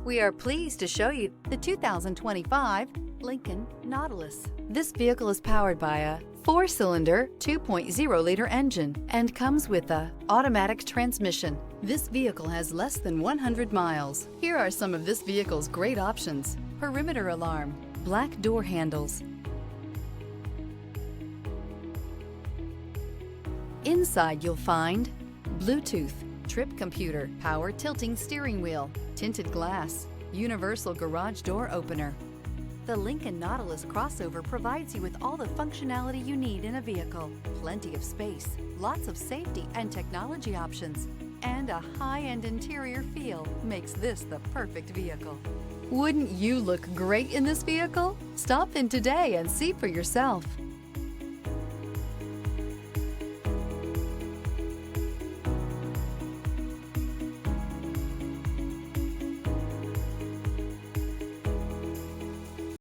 We are pleased to show you the 2025 Lincoln Nautilus. This vehicle is powered by a 4-cylinder, 2.0-liter engine and comes with a automatic transmission. This vehicle has less than 100 miles. Here are some of this vehicle's great options: perimeter alarm, black door handles. Inside you'll find Bluetooth, trip computer, power tilting steering wheel, tinted glass, universal garage door opener. The Lincoln Nautilus crossover provides you with all the functionality you need in a vehicle. Plenty of space, lots of safety and technology options, and a high-end interior feel makes this the perfect vehicle. Wouldn't you look great in this vehicle? Stop in today and see for yourself.